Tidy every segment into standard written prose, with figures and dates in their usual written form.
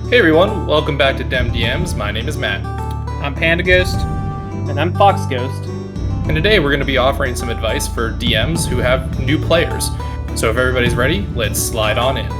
Hey everyone, welcome back to DemDMs. My name is Matt. I'm Panda Ghost. And I'm Fox Ghost. And today we're going to be offering some advice for DMs who have new players. So if everybody's ready, let's slide on in.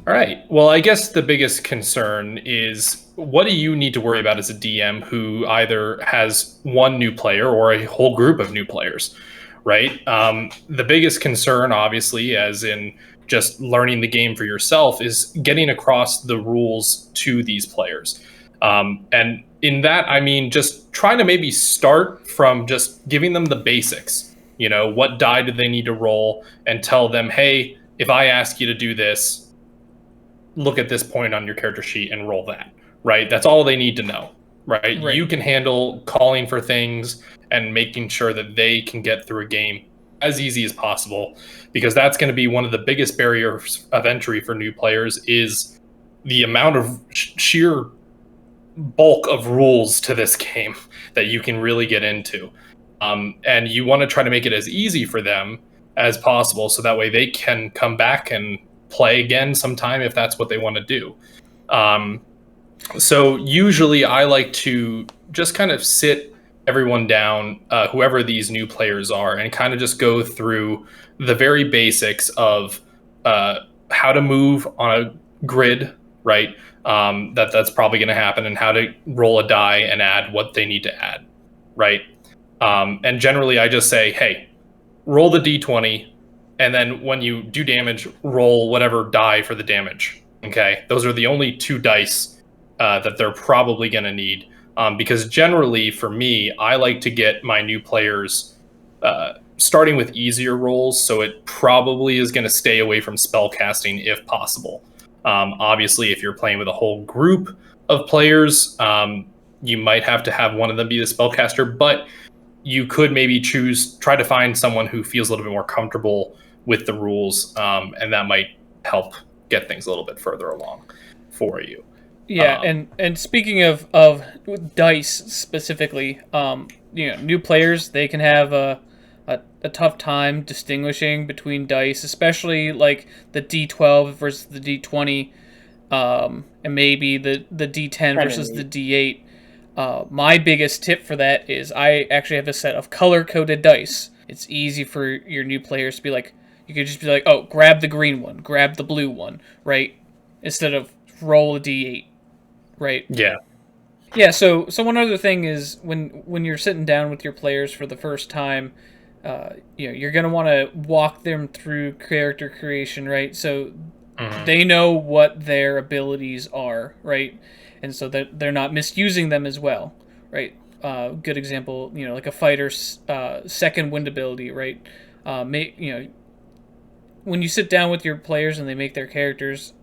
All right, well, I guess the biggest concern is what do you need to worry about as a DM who either has one new player or a whole group of new players, right? The biggest concern, obviously, as in just learning the game for yourself, is getting across the rules to these players. And in that, I mean, just trying to maybe start from just giving them the basics. You know, what die do they need to roll, and tell them, hey, if I ask you to do this, look at this point on your character sheet and roll that, right? That's all they need to know, right? You can handle calling for things and making sure that they can get through a game as easy as possible, because that's going to be one of the biggest barriers of entry for new players is the amount of sheer bulk of rules to this game that you can really get into. And you want to try to make it as easy for them as possible so that way they can come back and play again sometime if that's what they want to do. So usually I like to just kind of sit everyone down, whoever these new players are, and kind of just go through the very basics of how to move on a grid, right? That's probably going to happen, and how to roll a die and add what they need to add, right? And generally I just say, hey, roll the d20, and then when you do damage, roll whatever die for the damage. Okay, those are the only two dice that they're probably going to need. Because generally, for me, I like to get my new players starting with easier rolls, so it probably is going to stay away from spell casting if possible. Obviously, if you're playing with a whole group of players, you might have to have one of them be the spellcaster, but you could maybe try to find someone who feels a little bit more comfortable with the rules, and that might help get things a little bit further along for you. Yeah, and speaking of dice specifically, new players, they can have a tough time distinguishing between dice, especially like the D12 versus the D20, and maybe the D10 versus the D8. My biggest tip for that is I actually have a set of color-coded dice. It's easy for your new players to be like, you could just be like, oh, grab the green one, grab the blue one, right? Instead of roll a D8. Right. Yeah. Yeah. So one other thing is when you're sitting down with your players for the first time, you're gonna want to walk them through character creation, right? So they know what their abilities are, right? And so that they're not misusing them as well, right? Good example, like a fighter's second wind ability, right? When you sit down with your players and they make their characters,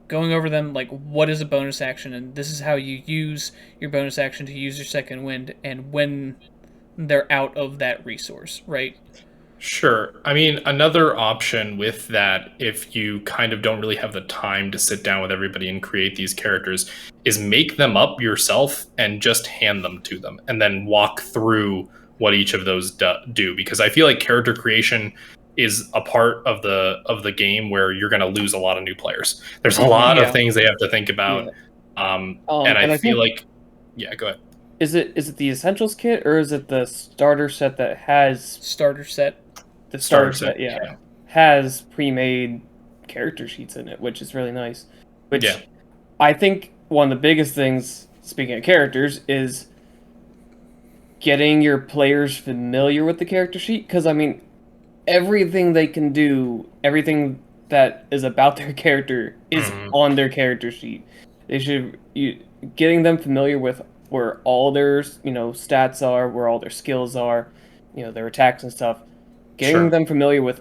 going over them, like, what is a bonus action, and this is how you use your bonus action to use your second wind, and when they're out of that resource, right? Sure. I mean, another option with that, if you kind of don't really have the time to sit down with everybody and create these characters, is make them up yourself and just hand them to them, and then walk through what each of those do. Because I feel like character creation is a part of the game where you're going to lose a lot of new players. There's a lot of things they have to think about, and I feel like, go ahead. Is it the Essentials kit, or is it the starter set that has starter set? The starter set, has pre-made character sheets in it, which is really nice. Which I think one of the biggest things, speaking of characters, is getting your players familiar with the character sheet. Because I mean, everything they can do, everything that is about their character is on their character sheet. They should getting them familiar with where all their stats are, where all their skills are, their attacks and stuff. Getting them familiar with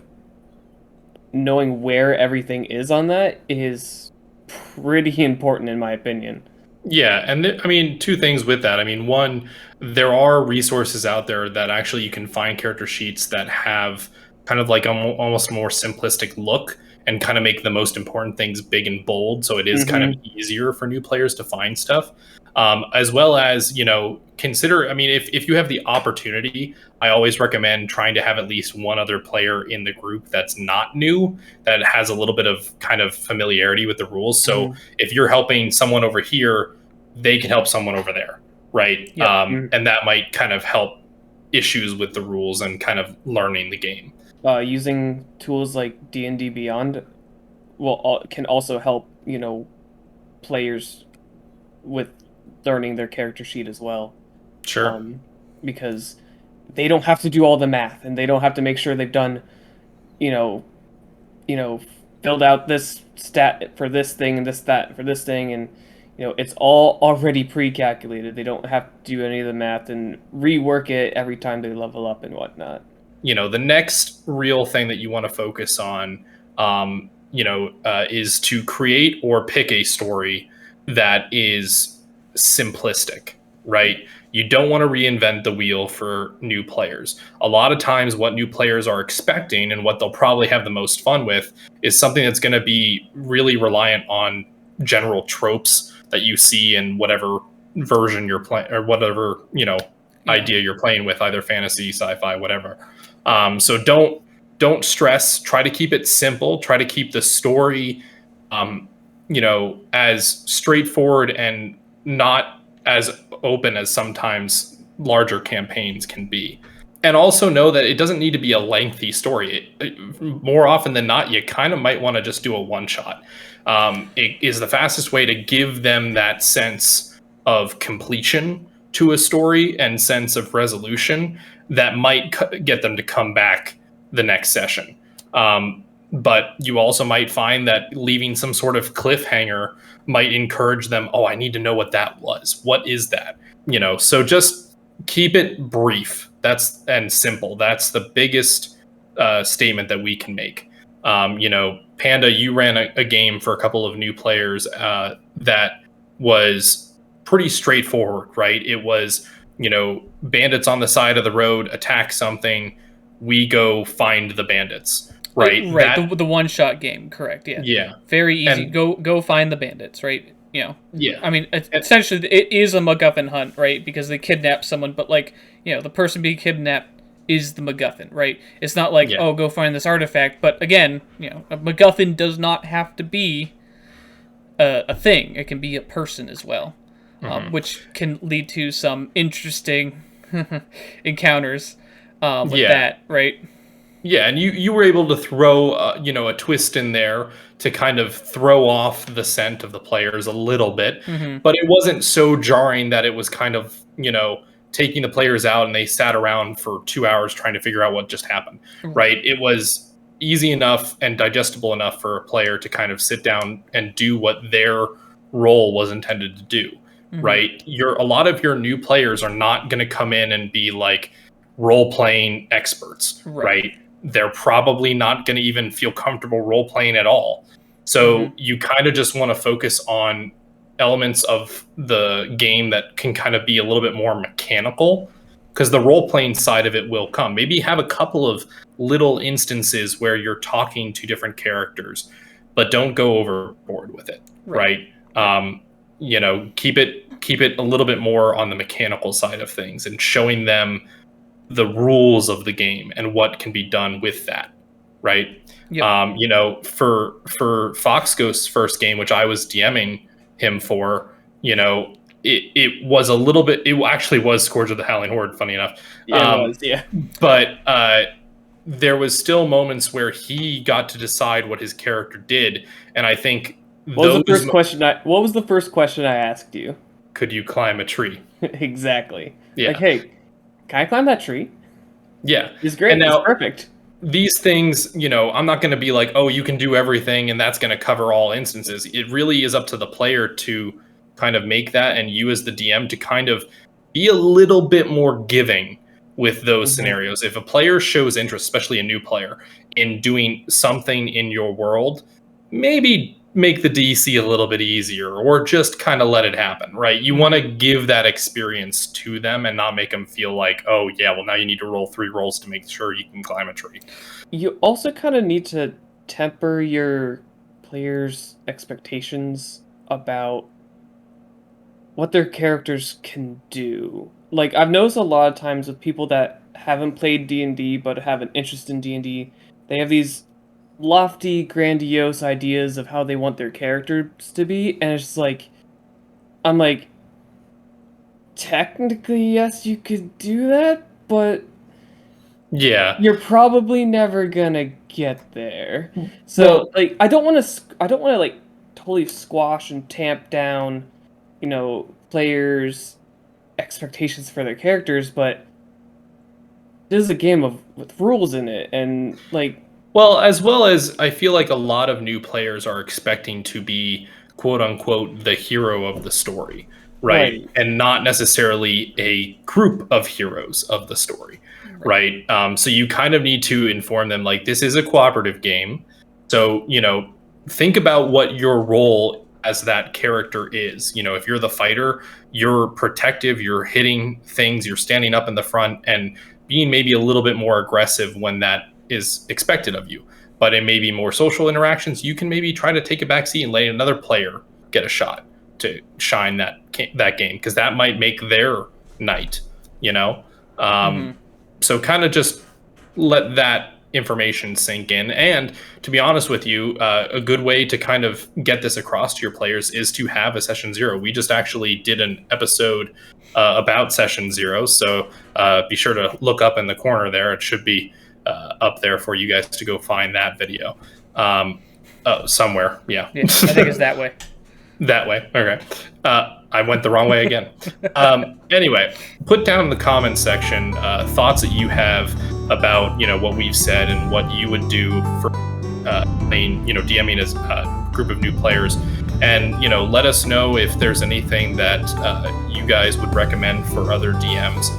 knowing where everything is on that is pretty important in my opinion. Yeah, and I mean, two things with that. I mean, one, there are resources out there that actually you can find character sheets that have kind of like almost more simplistic look and kind of make the most important things big and bold, so it is kind of easier for new players to find stuff. as well as, consider, I mean, if you have the opportunity, I always recommend trying to have at least one other player in the group that's not new, that has a little bit of kind of familiarity with the rules. So if you're helping someone over here, they can help someone over there, right? Yep. And that might kind of help issues with the rules and kind of learning the game. Using tools like D&D Beyond can also help, players with learning their character sheet as well. Sure. Because they don't have to do all the math, and they don't have to make sure they've done, filled out this stat for this thing and this stat for this thing, and it's all already pre-calculated. They don't have to do any of the math and rework it every time they level up and whatnot. The next real thing that you want to focus on, is to create or pick a story that is simplistic, right? You don't want to reinvent the wheel for new players. A lot of times what new players are expecting and what they'll probably have the most fun with is something that's going to be really reliant on general tropes that you see in whatever version you're playing, or whatever, idea you're playing with, either fantasy, sci-fi, whatever. So don't stress. Try to keep it simple. Try to keep the story, as straightforward and not as open as sometimes larger campaigns can be. And also know that it doesn't need to be a lengthy story. More often than not, you kind of might want to just do a one-shot. It is the fastest way to give them that sense of completion to a story and sense of resolution that might get them to come back the next session. But you also might find that leaving some sort of cliffhanger might encourage them. Oh, I need to know what that was. What is that? So just keep it brief. And simple. That's the biggest statement that we can make. Panda, you ran a game for a couple of new players that was pretty straightforward, right? It was, bandits on the side of the road attack something, we go find the bandits, right? Right. The one-shot game, correct? Yeah. Yeah. Very easy. Go find the bandits, right? Yeah. I mean, essentially, it is a MacGuffin hunt, right? Because they kidnap someone, but the person being kidnapped is the MacGuffin, right? It's not like, oh, go find this artifact. But again, a MacGuffin does not have to be a thing. It can be a person as well, which can lead to some interesting encounters with that, right? Yeah, and you were able to throw a twist in there to kind of throw off the scent of the players a little bit, but it wasn't so jarring that it was kind of taking the players out and they sat around for 2 hours trying to figure out what just happened, right? It was easy enough and digestible enough for a player to kind of sit down and do what their role was intended to do, right? A lot of your new players are not going to come in and be like role-playing experts, right? They're probably not going to even feel comfortable role-playing at all. So you kind of just want to focus on elements of the game that can kind of be a little bit more mechanical, because the role-playing side of it will come. Maybe have a couple of little instances where you're talking to different characters, but don't go overboard with it, right? Keep it a little bit more on the mechanical side of things and showing them the rules of the game and what can be done with that, right? For Fox Ghost's first game, which I was DMing him for, it was a little bit, it actually was Scourge of the Howling Horde, funny enough. Yeah, it was, yeah. But there was still moments where he got to decide what his character did, and I think what was the first question I asked you? Could you climb a tree? Exactly. Yeah. Like, hey, can I climb that tree? Yeah. It's great. It's perfect. These things, I'm not going to be like, oh, you can do everything and that's going to cover all instances. It really is up to the player to kind of make that, and you as the DM to kind of be a little bit more giving with those scenarios. If a player shows interest, especially a new player, in doing something in your world, maybe make the DC a little bit easier, or just kind of let it happen, right? You want to give that experience to them and not make them feel like, oh yeah, well now you need to roll 3 rolls to make sure you can climb a tree. You also kind of need to temper your players' expectations about what their characters can do. Like I've noticed a lot of times with people that haven't played D&D but have an interest in D&D, they have these lofty, grandiose ideas of how they want their characters to be, and it's just like, I'm like, technically yes, you could do that, but Yeah, you're probably never gonna get there. So well, like, I don't want to like totally squash and tamp down, players' expectations for their characters, but this is a game with rules in it, and like, as well as I feel like a lot of new players are expecting to be quote unquote the hero of the story, right? right, And not necessarily a group of heroes of the story, right? So you kind of need to inform them like this is a cooperative game. So, think about what your role as that character is. If you're the fighter, you're protective, you're hitting things, you're standing up in the front and being maybe a little bit more aggressive when that is expected of you. But in maybe more social interactions, you can maybe try to take a back seat and let another player get a shot to shine that game because that might make their night. You know, so kind of just let that information sink in. And to be honest with you, a good way to kind of get this across to your players is to have a session zero. We just actually did an episode about session zero, so be sure to look up in the corner there. It should be up there for you guys to go find that video somewhere. Yeah, I think it's that way. That way. Okay. I went the wrong way again. Anyway, put down in the comments section thoughts that you have about what we've said and what you would do for playing, DMing as a group of new players, and let us know if there's anything that you guys would recommend for other DMs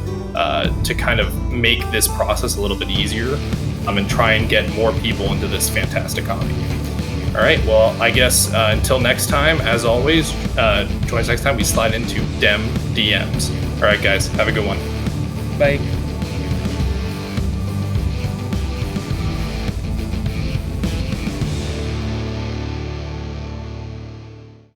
to kind of make this process a little bit easier and try and get more people into this fantastic hobby. All right, well, I guess until next time, as always, join us next time we slide into DemDMs. All right, guys, have a good one. Bye.